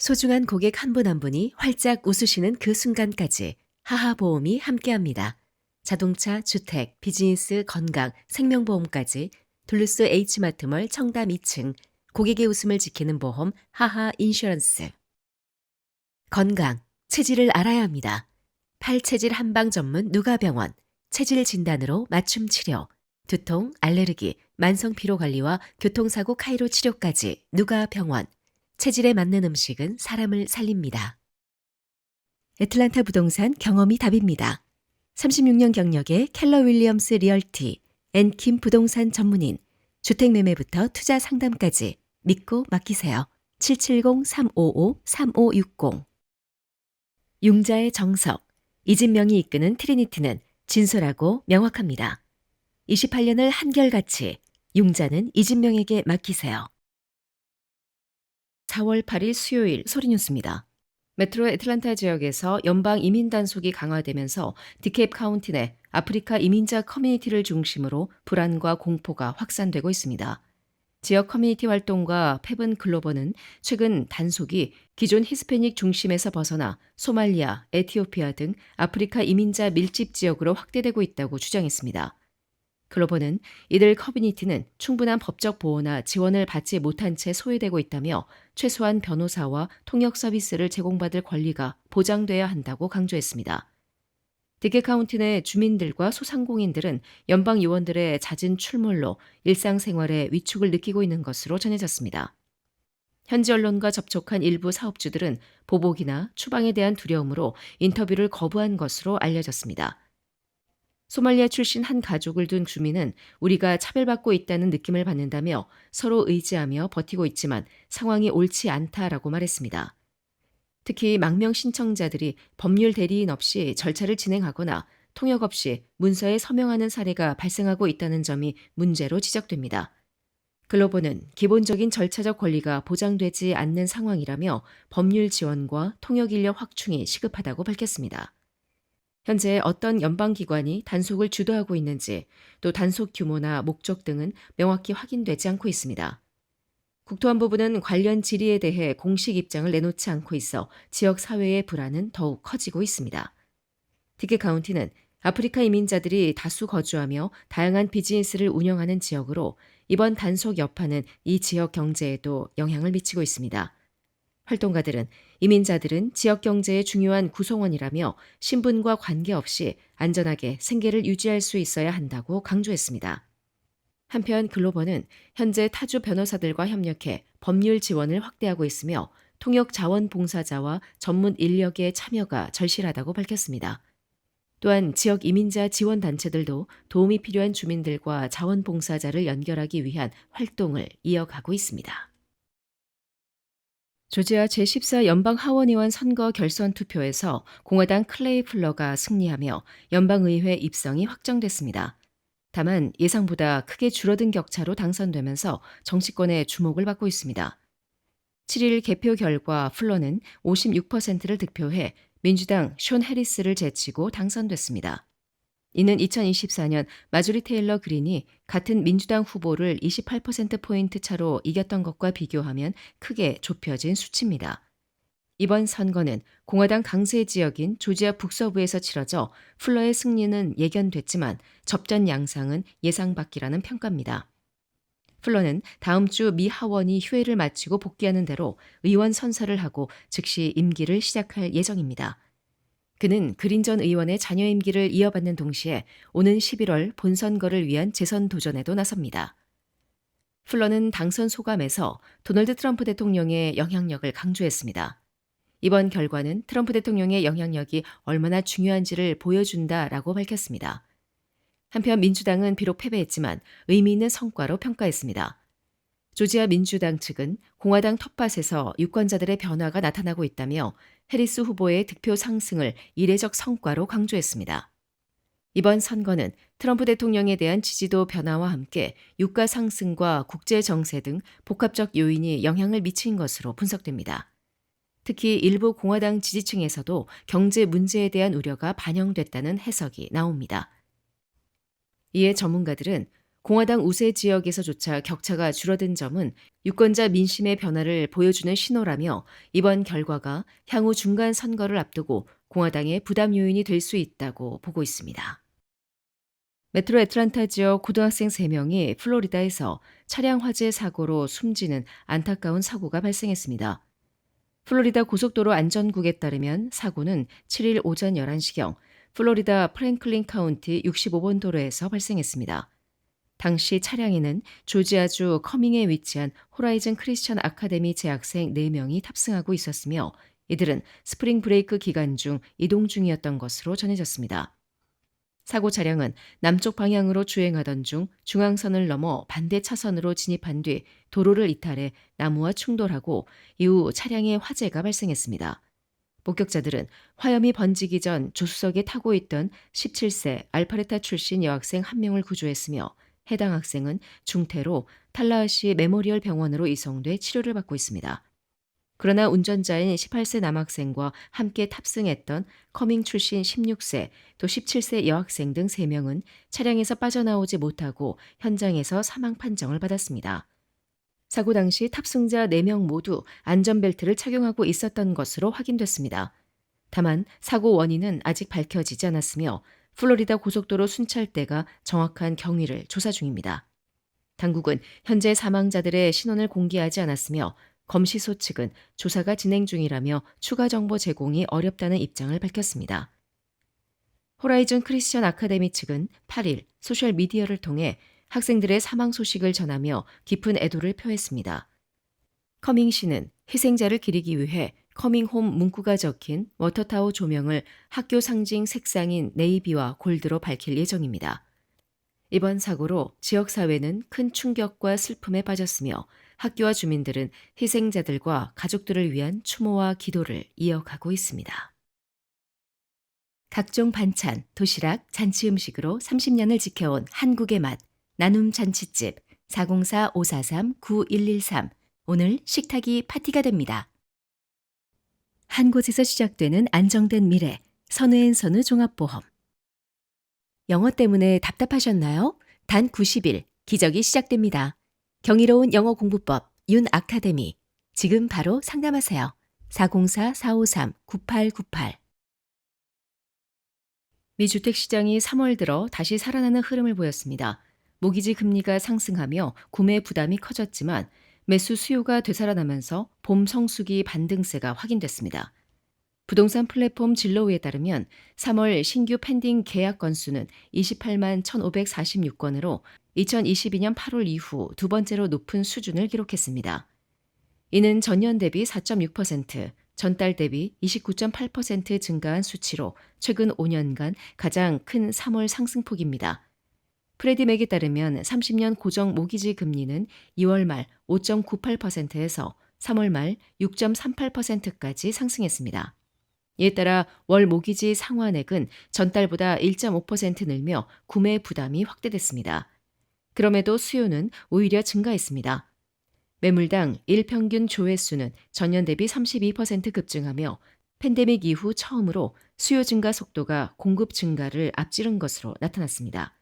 소중한 고객 한 분 한 분이 활짝 웃으시는 그 순간까지 하하보험이 함께합니다. 자동차, 주택, 비즈니스, 건강, 생명보험까지 둘루스 H마트몰 청담 2층 고객의 웃음을 지키는 보험 하하 인슈런스. 건강, 체질을 알아야 합니다. 팔체질 한방 전문 누가병원, 체질 진단으로 맞춤 치료, 두통, 알레르기, 만성 피로 관리와 교통사고 카이로 치료까지 누가병원. 체질에 맞는 음식은 사람을 살립니다. 애틀란타 부동산 경험이 답입니다. 36년 경력의 켈러 윌리엄스 리얼티, 앤킴 부동산 전문인, 주택매매부터 투자 상담까지 믿고 맡기세요. 770-355-3560. 융자의 정석, 이진명이 이끄는 트리니티는 진솔하고 명확합니다. 28년을 한결같이 융자는 이진명에게 맡기세요. 4월 8일 수요일 소리뉴스입니다. 메트로 애틀란타 지역에서 연방 이민 단속이 강화되면서 디케이프 카운티 내 아프리카 이민자 커뮤니티를 중심으로 불안과 공포가 확산되고 있습니다. 지역 커뮤니티 활동가 페븐 글로버는 최근 단속이 기존 히스패닉 중심에서 벗어나 소말리아, 에티오피아 등 아프리카 이민자 밀집 지역으로 확대되고 있다고 주장했습니다. 글로버는 이들 커뮤니티는 충분한 법적 보호나 지원을 받지 못한 채 소외되고 있다며 최소한 변호사와 통역 서비스를 제공받을 권리가 보장돼야 한다고 강조했습니다. 디케 카운티 내 주민들과 소상공인들은 연방 요원들의 잦은 출몰로 일상생활에 위축을 느끼고 있는 것으로 전해졌습니다. 현지 언론과 접촉한 일부 사업주들은 보복이나 추방에 대한 두려움으로 인터뷰를 거부한 것으로 알려졌습니다. 소말리아 출신 한 가족을 둔 주민은 우리가 차별받고 있다는 느낌을 받는다며 서로 의지하며 버티고 있지만 상황이 옳지 않다라고 말했습니다. 특히 망명 신청자들이 법률 대리인 없이 절차를 진행하거나 통역 없이 문서에 서명하는 사례가 발생하고 있다는 점이 문제로 지적됩니다. 글로버는 기본적인 절차적 권리가 보장되지 않는 상황이라며 법률 지원과 통역 인력 확충이 시급하다고 밝혔습니다. 현재 어떤 연방기관이 단속을 주도하고 있는지 또 단속 규모나 목적 등은 명확히 확인되지 않고 있습니다. 국토안보부는 관련 질의에 대해 공식 입장을 내놓지 않고 있어 지역 사회의 불안은 더욱 커지고 있습니다. 디케 카운티는 아프리카 이민자들이 다수 거주하며 다양한 비즈니스를 운영하는 지역으로 이번 단속 여파는 이 지역 경제에도 영향을 미치고 있습니다. 활동가들은 이민자들은 지역 경제의 중요한 구성원이라며 신분과 관계없이 안전하게 생계를 유지할 수 있어야 한다고 강조했습니다. 한편 글로버는 현재 타주 변호사들과 협력해 법률 지원을 확대하고 있으며 통역 자원봉사자와 전문 인력의 참여가 절실하다고 밝혔습니다. 또한 지역 이민자 지원 단체들도 도움이 필요한 주민들과 자원봉사자를 연결하기 위한 활동을 이어가고 있습니다. 조지아 제14 연방 하원의원 선거 결선 투표에서 공화당 클레이 플러가 승리하며 연방의회 입성이 확정됐습니다. 다만 예상보다 크게 줄어든 격차로 당선되면서 정치권의 주목을 받고 있습니다. 7일 개표 결과 플러는 56%를 득표해 민주당 숀 해리스를 제치고 당선됐습니다. 이는 2024년 마조리 테일러 그린이 같은 민주당 후보를 28%포인트 차로 이겼던 것과 비교하면 크게 좁혀진 수치입니다. 이번 선거는 공화당 강세 지역인 조지아 북서부에서 치러져 플러의 승리는 예견됐지만 접전 양상은 예상 밖이라는 평가입니다. 플러는 다음 주 미 하원이 휴회를 마치고 복귀하는 대로 의원 선서를 하고 즉시 임기를 시작할 예정입니다. 그는 그린 전 의원의 자녀 임기를 이어받는 동시에 오는 11월 본선거를 위한 재선 도전에도 나섭니다. 플러는 당선 소감에서 도널드 트럼프 대통령의 영향력을 강조했습니다. 이번 결과는 트럼프 대통령의 영향력이 얼마나 중요한지를 보여준다라고 밝혔습니다. 한편 민주당은 비록 패배했지만 의미 있는 성과로 평가했습니다. 조지아 민주당 측은 공화당 텃밭에서 유권자들의 변화가 나타나고 있다며 해리스 후보의 득표 상승을 이례적 성과로 강조했습니다. 이번 선거는 트럼프 대통령에 대한 지지도 변화와 함께 유가 상승과 국제 정세 등 복합적 요인이 영향을 미친 것으로 분석됩니다. 특히 일부 공화당 지지층에서도 경제 문제에 대한 우려가 반영됐다는 해석이 나옵니다. 이에 전문가들은 공화당 우세 지역에서조차 격차가 줄어든 점은 유권자 민심의 변화를 보여주는 신호라며 이번 결과가 향후 중간 선거를 앞두고 공화당의 부담 요인이 될 수 있다고 보고 있습니다. 메트로 애틀란타 지역 고등학생 3명이 플로리다에서 차량 화재 사고로 숨지는 안타까운 사고가 발생했습니다. 플로리다 고속도로 안전국에 따르면 사고는 7일 오전 11시경 플로리다 프랭클린 카운티 65번 도로에서 발생했습니다. 당시 차량에는 조지아주 커밍에 위치한 호라이즌 크리스천 아카데미 재학생 4명이 탑승하고 있었으며 이들은 스프링 브레이크 기간 중 이동 중이었던 것으로 전해졌습니다. 사고 차량은 남쪽 방향으로 주행하던 중 중앙선을 넘어 반대 차선으로 진입한 뒤 도로를 이탈해 나무와 충돌하고 이후 차량에 화재가 발생했습니다. 목격자들은 화염이 번지기 전 조수석에 타고 있던 17세 알파레타 출신 여학생 1명을 구조했으며 해당 학생은 중태로 탈라하시 메모리얼 병원으로 이송돼 치료를 받고 있습니다. 그러나 운전자인 18세 남학생과 함께 탑승했던 커밍 출신 16세, 또 17세 여학생 등 3명은 차량에서 빠져나오지 못하고 현장에서 사망 판정을 받았습니다. 사고 당시 탑승자 4명 모두 안전벨트를 착용하고 있었던 것으로 확인됐습니다. 다만 사고 원인은 아직 밝혀지지 않았으며 플로리다 고속도로 순찰대가 정확한 경위를 조사 중입니다. 당국은 현재 사망자들의 신원을 공개하지 않았으며 검시소 측은 조사가 진행 중이라며 추가 정보 제공이 어렵다는 입장을 밝혔습니다. 호라이즌 크리스천 아카데미 측은 8일 소셜미디어를 통해 학생들의 사망 소식을 전하며 깊은 애도를 표했습니다. 커밍시는 희생자를 기리기 위해 커밍홈 문구가 적힌 워터타워 조명을 학교 상징 색상인 네이비와 골드로 밝힐 예정입니다. 이번 사고로 지역사회는 큰 충격과 슬픔에 빠졌으며 학교와 주민들은 희생자들과 가족들을 위한 추모와 기도를 이어가고 있습니다. 각종 반찬, 도시락, 잔치 음식으로 30년을 지켜온 한국의 맛, 나눔 잔치집 404-543-9113 오늘 식탁이 파티가 됩니다. 한 곳에서 시작되는 안정된 미래, 선우앤선우 종합보험. 영어 때문에 답답하셨나요? 단 90일, 기적이 시작됩니다. 경이로운 영어 공부법, 윤 아카데미. 지금 바로 상담하세요. 404-453-9898. 미 주택시장이 3월 들어 다시 살아나는 흐름을 보였습니다. 모기지 금리가 상승하며 구매 부담이 커졌지만 매수 수요가 되살아나면서 봄 성수기 반등세가 확인됐습니다. 부동산 플랫폼 진로우에 따르면 3월 신규 펜딩 계약 건수는 28만 1,546건으로 2022년 8월 이후 두 번째로 높은 수준을 기록했습니다. 이는 전년 대비 4.6%, 전달 대비 29.8% 증가한 수치로 최근 5년간 가장 큰 3월 상승폭입니다. 프레디맥에 따르면 30년 고정 모기지 금리는 2월 말 5.98%에서 3월 말 6.38%까지 상승했습니다. 이에 따라 월 모기지 상환액은 전달보다 1.5% 늘며 구매 부담이 확대됐습니다. 그럼에도 수요는 오히려 증가했습니다. 매물당 일평균 조회수는 전년 대비 32% 급증하며 팬데믹 이후 처음으로 수요 증가 속도가 공급 증가를 앞지른 것으로 나타났습니다.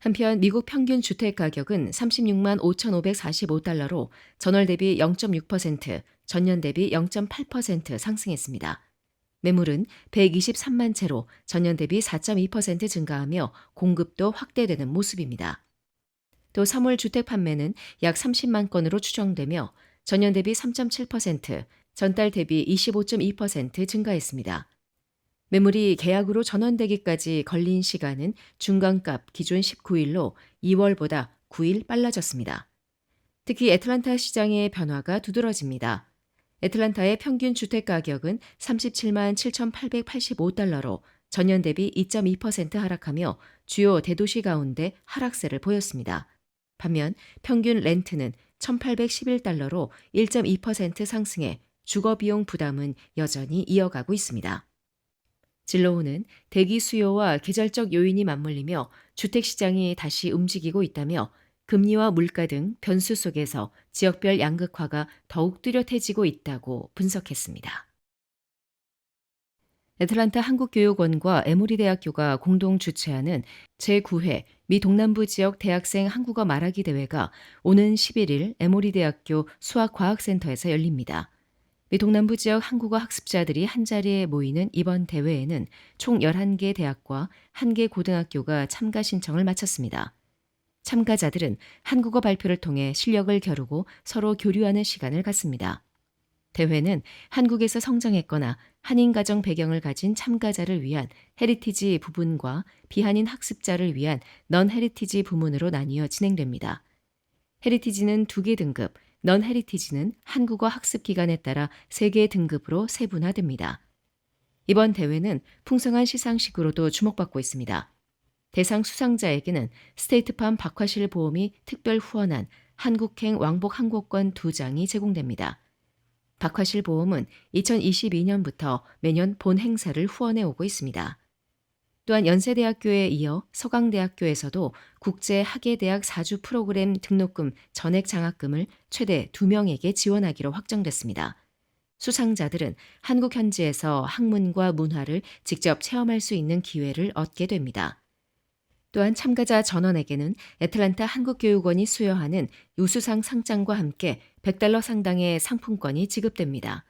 한편 미국 평균 주택 가격은 36만 5,545달러로 전월 대비 0.6%, 전년 대비 0.8% 상승했습니다. 매물은 123만 채로 전년 대비 4.2% 증가하며 공급도 확대되는 모습입니다. 또 3월 주택 판매는 약 30만 건으로 추정되며 전년 대비 3.7%, 전달 대비 25.2% 증가했습니다. 매물이 계약으로 전원되기까지 걸린 시간은 중간값 기존 19일로 2월보다 9일 빨라졌습니다. 특히 애틀란타 시장의 변화가 두드러집니다. 애틀란타의 평균 주택 가격은 37만 7,885달러로 전년 대비 2.2% 하락하며 주요 대도시 가운데 하락세를 보였습니다. 반면 평균 렌트는 1,811달러로 1.2% 상승해 주거비용 부담은 여전히 이어가고 있습니다. 진로우는 대기 수요와 계절적 요인이 맞물리며 주택시장이 다시 움직이고 있다며 금리와 물가 등 변수 속에서 지역별 양극화가 더욱 뚜렷해지고 있다고 분석했습니다. 애틀란타 한국교육원과 에모리 대학교가 공동 주최하는 제9회 미 동남부 지역 대학생 한국어 말하기 대회가 오는 11일 에모리 대학교 수학과학센터에서 열립니다. 미 동남부 지역 한국어 학습자들이 한자리에 모이는 이번 대회에는 총 11개 대학과 1개 고등학교가 참가 신청을 마쳤습니다. 참가자들은 한국어 발표를 통해 실력을 겨루고 서로 교류하는 시간을 갖습니다. 대회는 한국에서 성장했거나 한인 가정 배경을 가진 참가자를 위한 헤리티지 부분과 비한인 학습자를 위한 넌 헤리티지 부문으로 나뉘어 진행됩니다. 헤리티지는 2개 등급, 넌 헤리티지는 한국어 학습 기간에 따라 3개 등급으로 세분화됩니다. 이번 대회는 풍성한 시상식으로도 주목받고 있습니다. 대상 수상자에게는 스테이트팜 박화실 보험이 특별 후원한 한국행 왕복 항공권 2장이 제공됩니다. 박화실 보험은 2022년부터 매년 본 행사를 후원해 오고 있습니다. 또한 연세대학교에 이어 서강대학교에서도 국제학예대학 4주 프로그램 등록금 전액 장학금을 최대 2명에게 지원하기로 확정됐습니다. 수상자들은 한국 현지에서 학문과 문화를 직접 체험할 수 있는 기회를 얻게 됩니다. 또한 참가자 전원에게는 애틀랜타 한국교육원이 수여하는 우수상 상장과 함께 $100 상당의 상품권이 지급됩니다.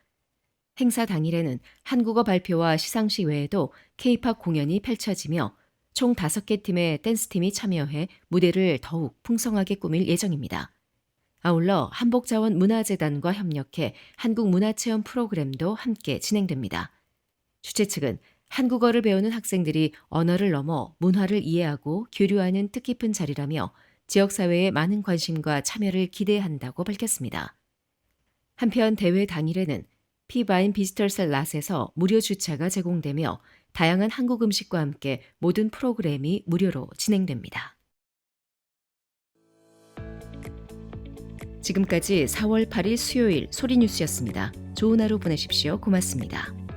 행사 당일에는 한국어 발표와 시상식 외에도 K-팝 공연이 펼쳐지며 총 5개 팀의 댄스팀이 참여해 무대를 더욱 풍성하게 꾸밀 예정입니다. 아울러 한복자원문화재단과 협력해 한국문화체험 프로그램도 함께 진행됩니다. 주최 측은 한국어를 배우는 학생들이 언어를 넘어 문화를 이해하고 교류하는 뜻깊은 자리라며 지역사회의 많은 관심과 참여를 기대한다고 밝혔습니다. 한편 대회 당일에는 피바인 비지터스 랏에서 무료 주차가 제공되며 다양한 한국 음식과 함께 모든 프로그램이 무료로 진행됩니다. 지금까지 4월 8일 수요일 소리뉴스였습니다. 좋은 하루 보내십시오. 고맙습니다.